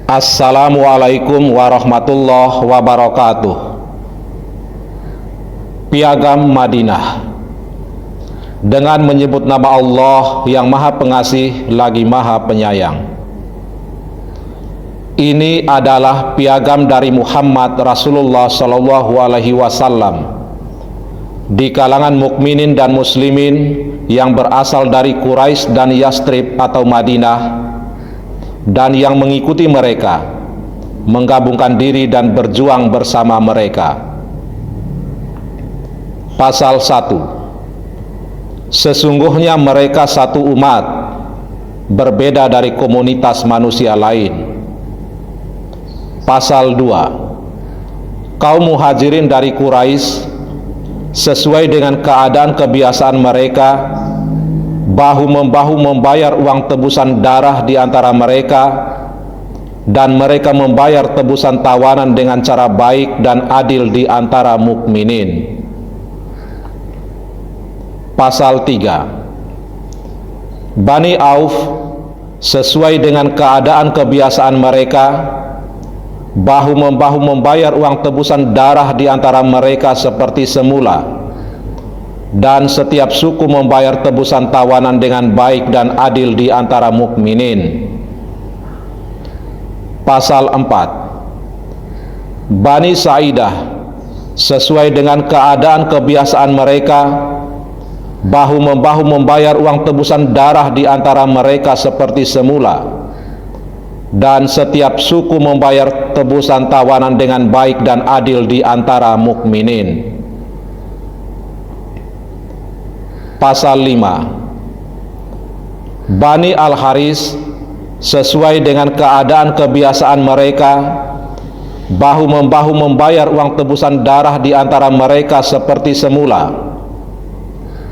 Assalamualaikum warahmatullahi wabarakatuh. Piagam Madinah. Dengan menyebut nama Allah yang Maha Pengasih lagi Maha Penyayang. Ini adalah piagam dari Muhammad Rasulullah SAW di kalangan mukminin dan muslimin yang berasal dari Quraisy dan Yastrib atau Madinah, dan yang mengikuti mereka, menggabungkan diri dan berjuang bersama mereka. Pasal 1. Sesungguhnya mereka satu umat, berbeda dari komunitas manusia lain. Pasal 2. Kaum muhajirin dari Quraisy sesuai dengan keadaan kebiasaan mereka, bahu-membahu membayar uang tebusan darah di antara mereka, dan mereka membayar tebusan tawanan dengan cara baik dan adil di antara mukminin. Pasal 3. Bani Auf sesuai dengan keadaan kebiasaan mereka, bahu-membahu membayar uang tebusan darah di antara mereka seperti semula, dan setiap suku membayar tebusan tawanan dengan baik dan adil di antara mukminin. Pasal 4. Bani Sa'idah sesuai dengan keadaan kebiasaan mereka, bahu-membahu membayar uang tebusan darah di antara mereka seperti semula, dan setiap suku membayar tebusan tawanan dengan baik dan adil di antara mukminin. Pasal 5. Bani Al-Haris sesuai dengan keadaan kebiasaan mereka, bahu-membahu membayar uang tebusan darah di antara mereka seperti semula,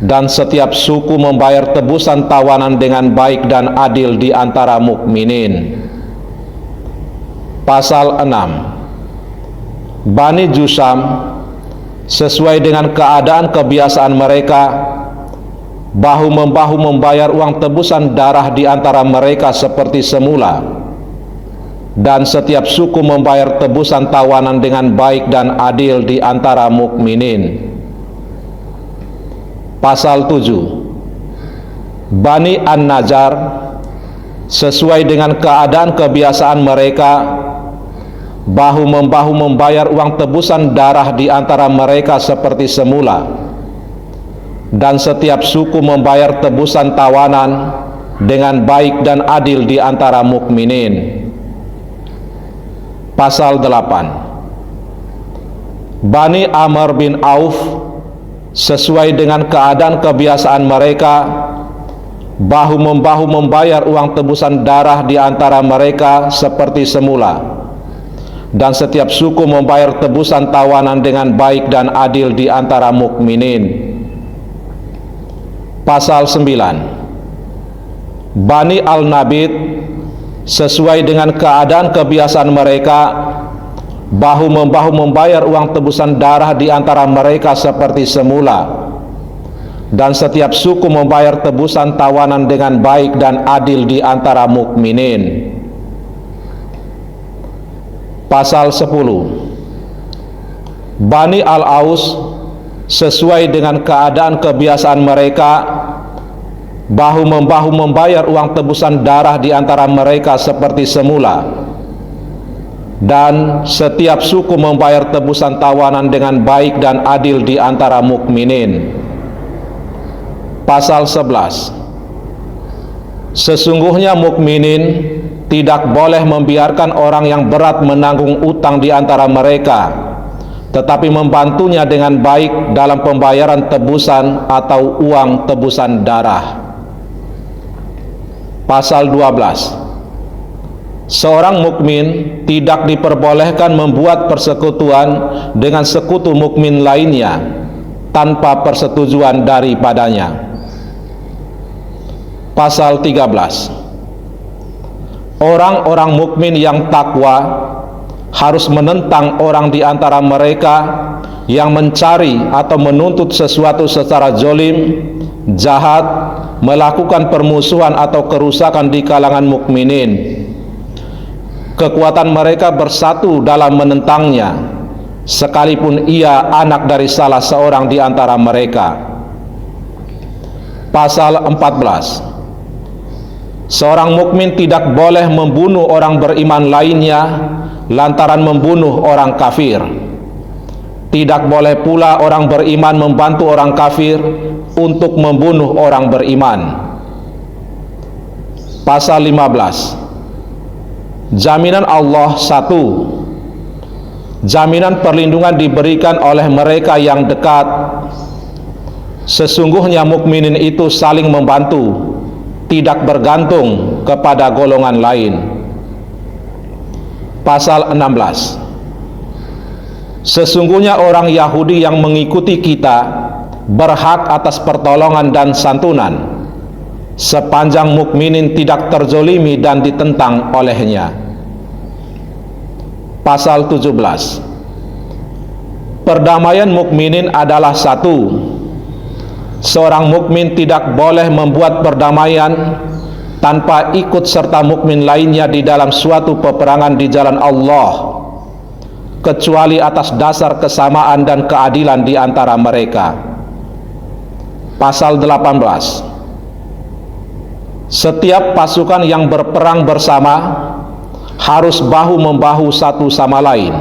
dan setiap suku membayar tebusan tawanan dengan baik dan adil di antara mukminin. Pasal 6. Bani Jusam sesuai dengan keadaan kebiasaan mereka, bahu-membahu membayar uang tebusan darah di antara mereka seperti semula, dan setiap suku membayar tebusan tawanan dengan baik dan adil di antara mukminin. Pasal 7. Bani An-Najjar sesuai dengan keadaan kebiasaan mereka, bahu-membahu membayar uang tebusan darah di antara mereka seperti semula, dan setiap suku membayar tebusan tawanan dengan baik dan adil di antara mukminin. Pasal 8. Bani Amr bin Auf sesuai dengan keadaan kebiasaan mereka, bahu-membahu membayar uang tebusan darah di antara mereka seperti semula, dan setiap suku membayar tebusan tawanan dengan baik dan adil di antara mukminin. Pasal 9. Bani Al-Nabit sesuai dengan keadaan kebiasaan mereka, bahu-membahu membayar uang tebusan darah di antara mereka seperti semula, dan setiap suku membayar tebusan tawanan dengan baik dan adil di antara mukminin. Pasal 10. Bani Al-Aus sesuai dengan keadaan kebiasaan mereka, bahu-membahu membayar uang tebusan darah di antara mereka seperti semula, dan setiap suku membayar tebusan tawanan dengan baik dan adil di antara mukminin. Pasal 11. Sesungguhnya mukminin tidak boleh membiarkan orang yang berat menanggung utang di antara mereka, tetapi membantunya dengan baik dalam pembayaran tebusan atau uang tebusan darah. Pasal 12. Seorang mukmin tidak diperbolehkan membuat persekutuan dengan sekutu mukmin lainnya tanpa persetujuan daripadanya. Pasal 13. Orang-orang mukmin yang takwa harus menentang orang di antara mereka yang mencari atau menuntut sesuatu secara zolim, jahat, melakukan permusuhan atau kerusakan di kalangan mukminin, kekuatan mereka bersatu dalam menentangnya, sekalipun ia anak dari salah seorang di antara mereka. Pasal 14. Seorang mukmin tidak boleh membunuh orang beriman lainnya lantaran membunuh orang kafir. Tidak boleh pula orang beriman membantu orang kafir untuk membunuh orang beriman. Pasal 15. Jaminan Allah 1. Jaminan perlindungan diberikan oleh mereka yang dekat. Sesungguhnya mukminin itu saling membantu, tidak bergantung kepada golongan lain. Pasal 16. Sesungguhnya orang Yahudi yang mengikuti kita berhak atas pertolongan dan santunan, sepanjang mukminin tidak terzolimi dan ditentang olehnya. Pasal 17. Perdamaian mukminin adalah 1. Seorang mukmin tidak boleh membuat perdamaian tanpa ikut serta mukmin lainnya di dalam suatu peperangan di jalan Allah, kecuali atas dasar kesamaan dan keadilan di antara mereka. Pasal 18. Setiap pasukan yang berperang bersama harus bahu-membahu satu sama lain.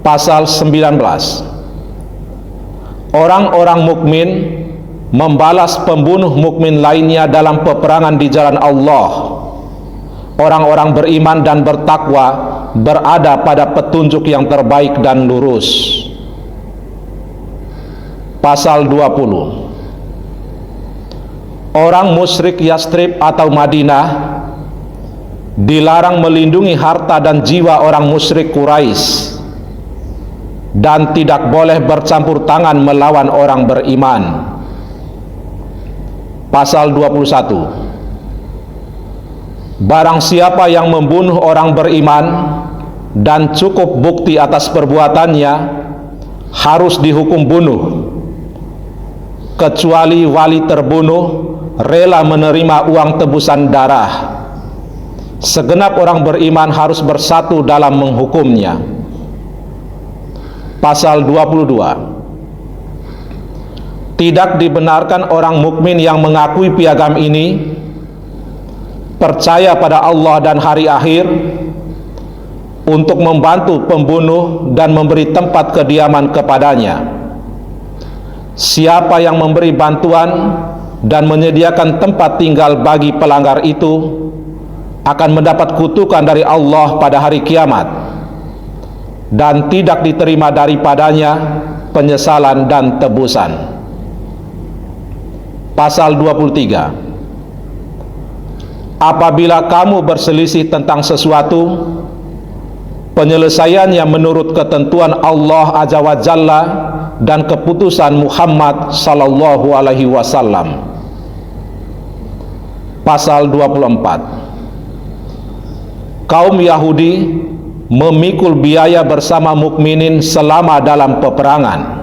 Pasal 19. Orang-orang mukmin membalas pembunuh mukmin lainnya dalam peperangan di jalan Allah. Orang-orang beriman dan bertakwa berada pada petunjuk yang terbaik dan lurus. Pasal 20. Orang musyrik Yastrib atau Madinah dilarang melindungi harta dan jiwa orang musyrik Quraisy dan tidak boleh bercampur tangan melawan orang beriman. Pasal 21. Barang siapa yang membunuh orang beriman dan cukup bukti atas perbuatannya, harus dihukum bunuh, kecuali wali terbunuh rela menerima uang tebusan darah. Segenap orang beriman harus bersatu dalam menghukumnya. Pasal 22. Tidak dibenarkan orang mukmin yang mengakui piagam ini, percaya pada Allah dan hari akhir, untuk membantu pembunuh dan memberi tempat kediaman kepadanya. Siapa yang memberi bantuan dan menyediakan tempat tinggal bagi pelanggar itu akan mendapat kutukan dari Allah pada hari kiamat, dan tidak diterima daripadanya penyesalan dan tebusan. Pasal 23. Apabila kamu berselisih tentang sesuatu, penyelesaiannya menurut ketentuan Allah Azza wa Jalla dan keputusan Muhammad sallallahu alaihi wasallam. Pasal 24. Kaum Yahudi memikul biaya bersama mukminin selama dalam peperangan.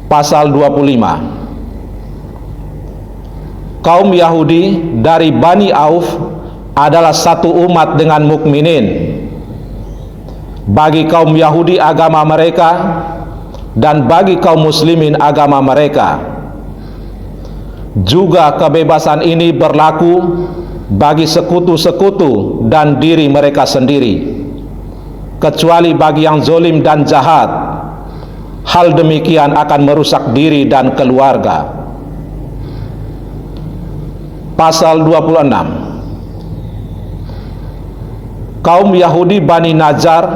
Pasal 25. Kaum Yahudi dari Bani Auf adalah satu umat dengan mukminin. Bagi kaum Yahudi agama mereka, dan bagi kaum muslimin agama mereka. Juga kebebasan ini berlaku bagi sekutu-sekutu dan diri mereka sendiri, kecuali bagi yang zalim dan jahat. Hal demikian akan merusak diri dan keluarga. Pasal 26. Kaum Yahudi Bani Najjar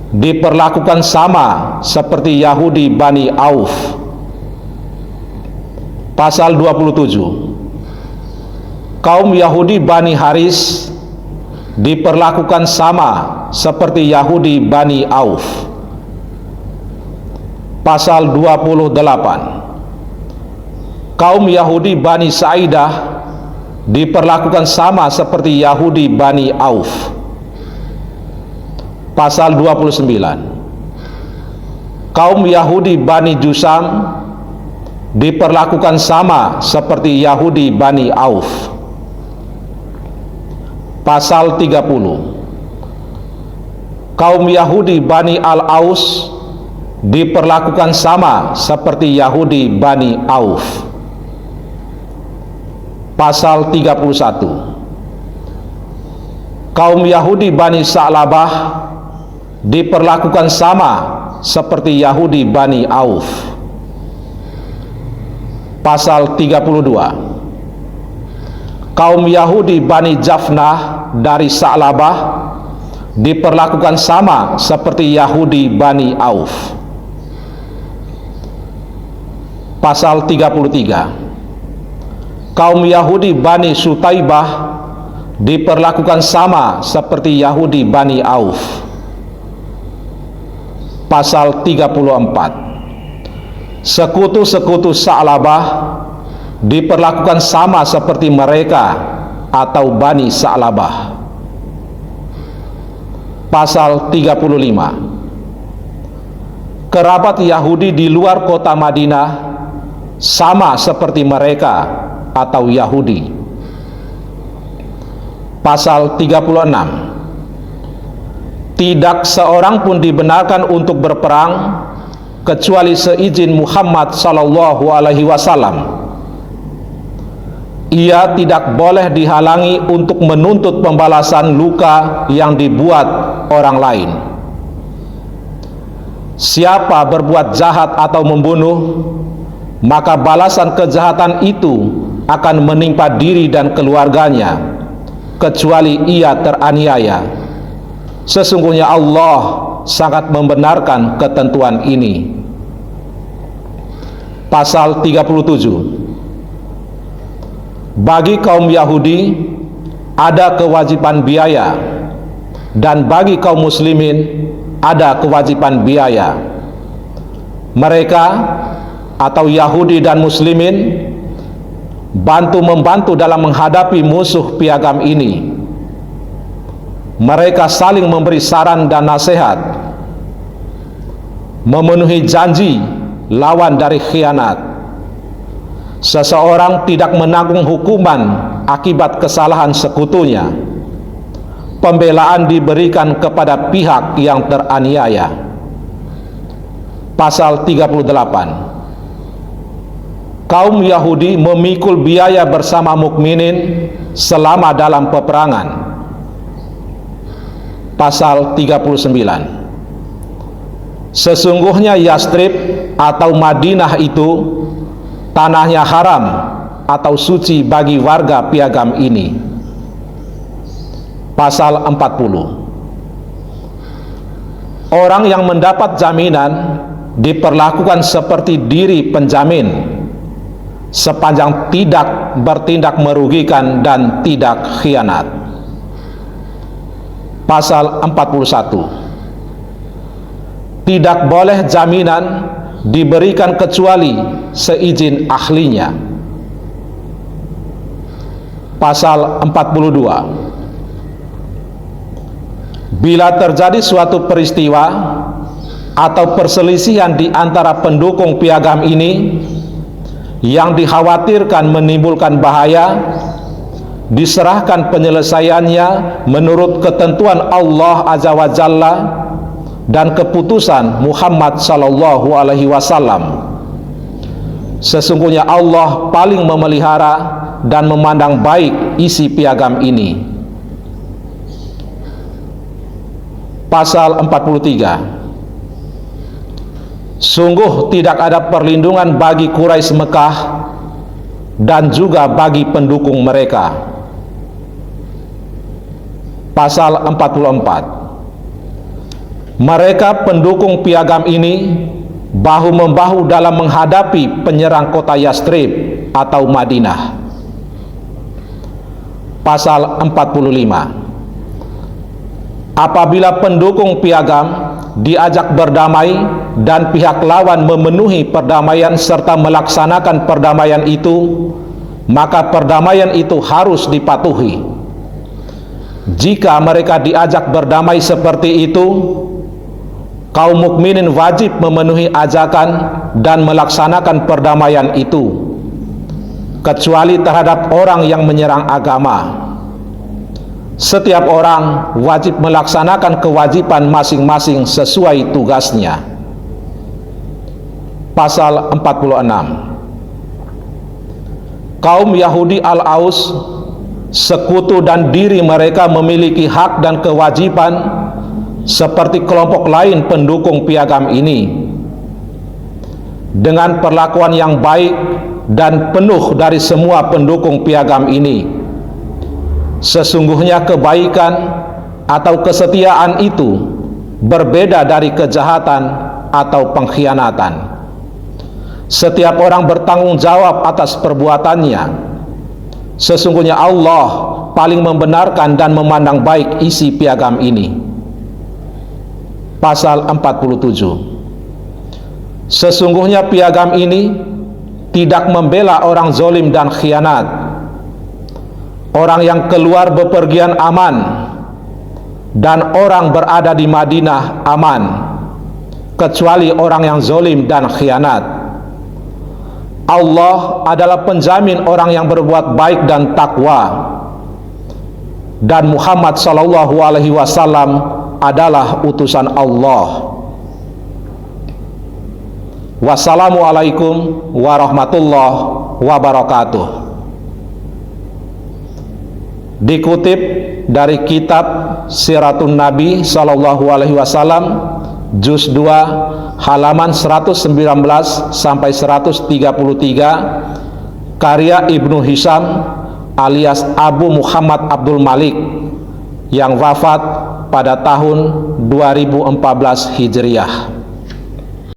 diperlakukan sama seperti Yahudi Bani Auf. Pasal 27. Kaum Yahudi Bani Haris diperlakukan sama seperti Yahudi Bani Auf. Pasal 28. Kaum Yahudi Bani Sa'idah diperlakukan sama seperti Yahudi Bani Auf. Pasal 29. Kaum Yahudi Bani Jusam diperlakukan sama seperti Yahudi Bani Auf. Pasal 30. Kaum Yahudi Bani Al-Aus diperlakukan sama seperti Yahudi Bani Auf. Pasal 31. Kaum Yahudi Bani Sa'labah diperlakukan sama seperti Yahudi Bani Auf. Pasal 32. Kaum Yahudi Bani Jafnah dari Sa'labah diperlakukan sama seperti Yahudi Bani Auf. Pasal 33. Kaum Yahudi Bani Sutaibah diperlakukan sama seperti Yahudi Bani Auf. Pasal 34. Sekutu-sekutu Sa'labah diperlakukan sama seperti mereka atau Bani Sa'labah. Pasal 35. Kerabat Yahudi di luar kota Madinah sama seperti mereka atau Yahudi. Pasal 36. Tidak seorang pun dibenarkan untuk berperang kecuali seizin Muhammad sallallahu alaihi wasallam. Ia tidak boleh dihalangi untuk menuntut pembalasan luka yang dibuat orang lain. Siapa berbuat jahat atau membunuh, maka balasan kejahatan itu akan menimpa diri dan keluarganya, kecuali ia teraniaya. Sesungguhnya Allah sangat membenarkan ketentuan ini. Pasal 37. Bagi kaum Yahudi ada kewajiban biaya, dan bagi kaum muslimin ada kewajiban biaya. Mereka atau Yahudi dan muslimin bantu-membantu dalam menghadapi musuh piagam ini. Mereka saling memberi saran dan nasihat, memenuhi janji lawan dari khianat. Seseorang tidak menanggung hukuman akibat kesalahan sekutunya. Pembelaan diberikan kepada pihak yang teraniaya. Pasal 38. Kaum Yahudi memikul biaya bersama mukminin selama dalam peperangan. Pasal 39. Sesungguhnya Yastrib atau Madinah itu tanahnya haram atau suci bagi warga piagam ini. Pasal 40. Orang yang mendapat jaminan diperlakukan seperti diri penjamin, sepanjang tidak bertindak merugikan dan tidak khianat. Pasal 41. Tidak boleh jaminan diberikan kecuali seizin ahlinya. Pasal 42. Bila terjadi suatu peristiwa atau perselisihan di antara pendukung piagam ini yang dikhawatirkan menimbulkan bahaya, diserahkan penyelesaiannya menurut ketentuan Allah Azza wa Jalla dan keputusan Muhammad sallallahu alaihi wasallam. Sesungguhnya Allah paling memelihara dan memandang baik isi piagam ini. Pasal 43. Sungguh tidak ada perlindungan bagi Quraisy Mekah dan juga bagi pendukung mereka. Pasal 44. Mereka pendukung piagam ini bahu-membahu dalam menghadapi penyerang kota Yastrib atau Madinah. Pasal 45. Apabila pendukung piagam diajak berdamai dan pihak lawan memenuhi perdamaian serta melaksanakan perdamaian itu, maka perdamaian itu harus dipatuhi. Jika mereka diajak berdamai seperti itu, kaum mukminin wajib memenuhi ajakan dan melaksanakan perdamaian itu, kecuali terhadap orang yang menyerang agama. Setiap orang wajib melaksanakan kewajiban masing-masing sesuai tugasnya. Pasal 46. Kaum Yahudi Al-Aus, sekutu dan diri mereka memiliki hak dan kewajiban seperti kelompok lain pendukung piagam ini, dengan perlakuan yang baik dan penuh dari semua pendukung piagam ini. Sesungguhnya kebaikan atau kesetiaan itu berbeda dari kejahatan atau pengkhianatan. Setiap orang bertanggung jawab atas perbuatannya. Sesungguhnya Allah paling membenarkan dan memandang baik isi piagam ini. Pasal 47. Sesungguhnya piagam ini tidak membela orang zalim dan khianat, orang yang keluar bepergian aman, dan orang berada di Madinah aman, kecuali orang yang zalim dan khianat. Allah adalah penjamin orang yang berbuat baik dan takwa, dan Muhammad sallallahu alaihi wasallam adalah utusan Allah. Wassalamualaikum warahmatullahi wabarakatuh. Dikutip dari kitab Siratun Nabi sallallahu alaihi wasallam, juz 2 halaman 119 sampai 133, karya Ibnu Hisham alias Abu Muhammad Abdul Malik, yang wafat pada tahun 2014 Hijriah.